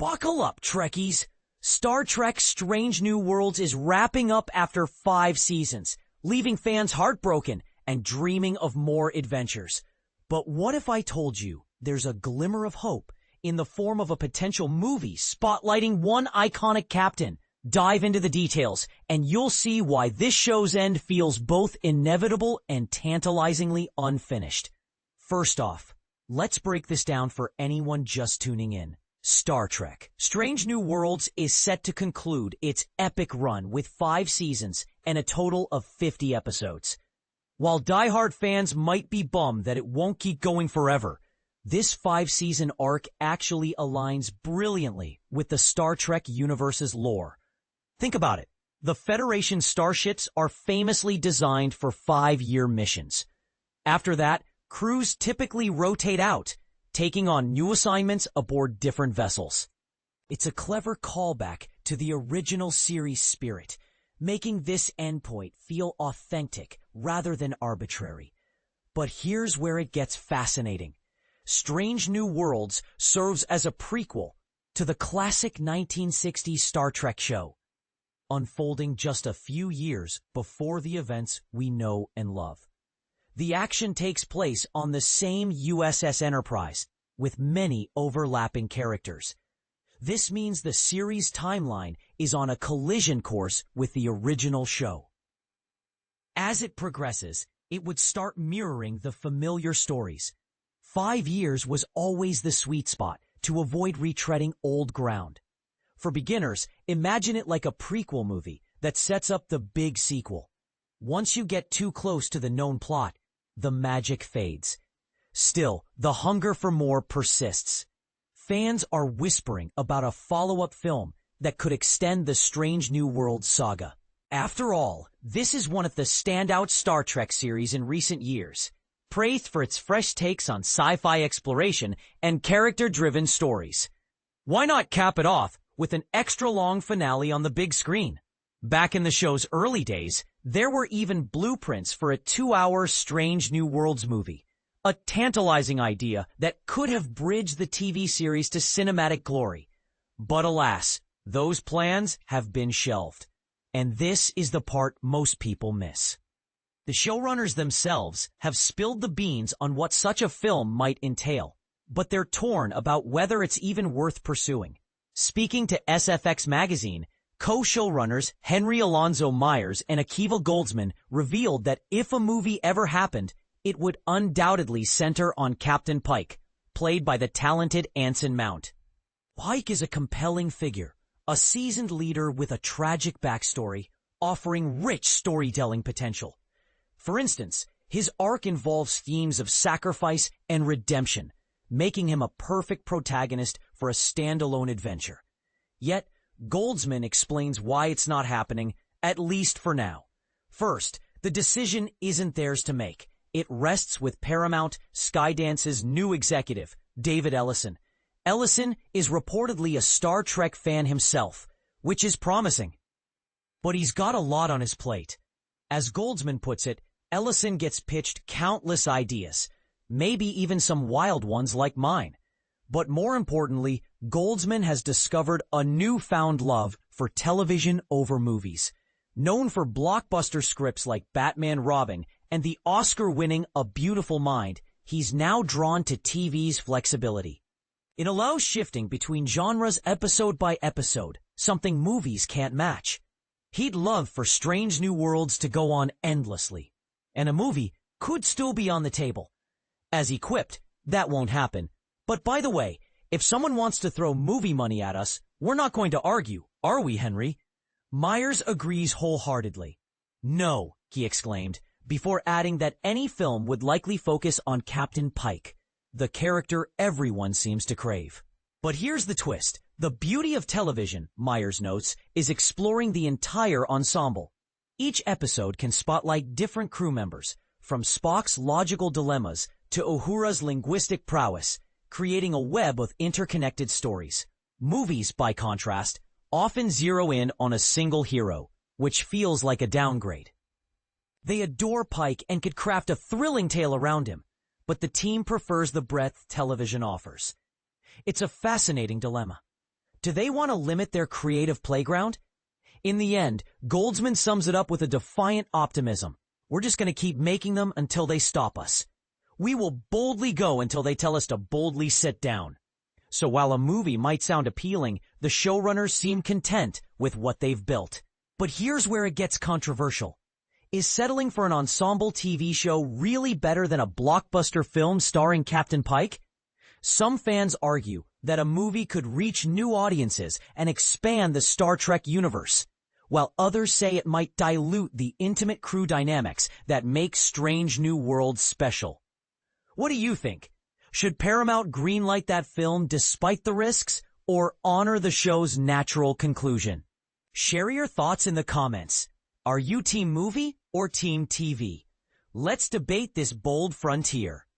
Buckle up, Trekkies! Star Trek Strange New Worlds is wrapping up after 5 seasons, leaving fans heartbroken and dreaming of more adventures. But what if I told you there's a glimmer of hope in the form of a potential movie spotlighting one iconic captain? Dive into the details, and you'll see why this show's end feels both inevitable and tantalizingly unfinished. First off, let's break this down for anyone just tuning in. Star Trek Strange New Worlds is set to conclude its epic run with 5 seasons and a total of 50 episodes. While diehard fans might be bummed that it won't keep going forever, this 5-season arc actually aligns brilliantly with the Star Trek universe's lore. Think about it. The Federation starships are famously designed for 5-year missions. After that, crews typically rotate out, taking on new assignments aboard different vessels. It's a clever callback to the original series spirit, making this endpoint feel authentic rather than arbitrary. But here's where it gets fascinating. Strange New Worlds serves as a prequel to the classic 1960s Star Trek show, unfolding just a few years before the events we know and love. The action takes place on the same USS Enterprise, with many overlapping characters. This means the series timeline is on a collision course with the original show. As it progresses, it would start mirroring the familiar stories. 5 years was always the sweet spot to avoid retreading old ground. For beginners, imagine it like a prequel movie that sets up the big sequel. Once you get too close to the known plot, the magic fades. Still, the hunger for more persists. Fans are whispering about a follow-up film that could extend the Strange New Worlds saga. After all, this is one of the standout Star Trek series in recent years, praised for its fresh takes on sci-fi exploration and character-driven stories. Why not cap it off with an extra-long finale on the big screen? Back in the show's early days, there were even blueprints for a 2-hour Strange New Worlds movie, a tantalizing idea that could have bridged the TV series to cinematic glory. But alas, those plans have been shelved. And this is the part most people miss. The showrunners themselves have spilled the beans on what such a film might entail, but they're torn about whether it's even worth pursuing. Speaking to SFX magazine, co-showrunners Henry Alonzo Myers and Akiva Goldsman revealed that if a movie ever happened, it would undoubtedly center on Captain Pike, played by the talented Anson Mount. Pike is a compelling figure, a seasoned leader with a tragic backstory, offering rich storytelling potential. For instance, his arc involves themes of sacrifice and redemption, making him a perfect protagonist for a standalone adventure. Yet, Goldsman explains why it's not happening, at least for now. First, the decision isn't theirs to make. It rests with Paramount Skydance's new executive, David Ellison. Ellison is reportedly a Star Trek fan himself, which is promising. But he's got a lot on his plate. As Goldsman puts it, Ellison gets pitched countless ideas, maybe even some wild ones like mine. But more importantly, Goldsman has discovered a newfound love for television over movies. Known for blockbuster scripts like Batman Robin and the Oscar-winning A Beautiful Mind, he's now drawn to TV's flexibility. It allows shifting between genres episode by episode, something movies can't match. He'd love for Strange New Worlds to go on endlessly, and a movie could still be on the table. As he quipped, that won't happen. But by the way, if someone wants to throw movie money at us, we're not going to argue, are we, Henry? Myers agrees wholeheartedly. No, he exclaimed, before adding that any film would likely focus on Captain Pike, the character everyone seems to crave. But here's the twist. The beauty of television, Myers notes, is exploring the entire ensemble. Each episode can spotlight different crew members, from Spock's logical dilemmas to Uhura's linguistic prowess, creating a web of interconnected stories. Movies, by contrast, often zero in on a single hero, which feels like a downgrade. They adore Pike and could craft a thrilling tale around him, but the team prefers the breadth television offers. It's a fascinating dilemma. Do they want to limit their creative playground? In the end, Goldsman sums it up with a defiant optimism. We're just going to keep making them until they stop us. We will boldly go until they tell us to boldly sit down. So while a movie might sound appealing, the showrunners seem content with what they've built. But here's where it gets controversial. Is settling for an ensemble TV show really better than a blockbuster film starring Captain Pike? Some fans argue that a movie could reach new audiences and expand the Star Trek universe, while others say it might dilute the intimate crew dynamics that make Strange New Worlds special. What do you think? Should Paramount greenlight that film despite the risks, or honor the show's natural conclusion? Share your thoughts in the comments. Are you Team Movie or Team TV? Let's debate this bold frontier.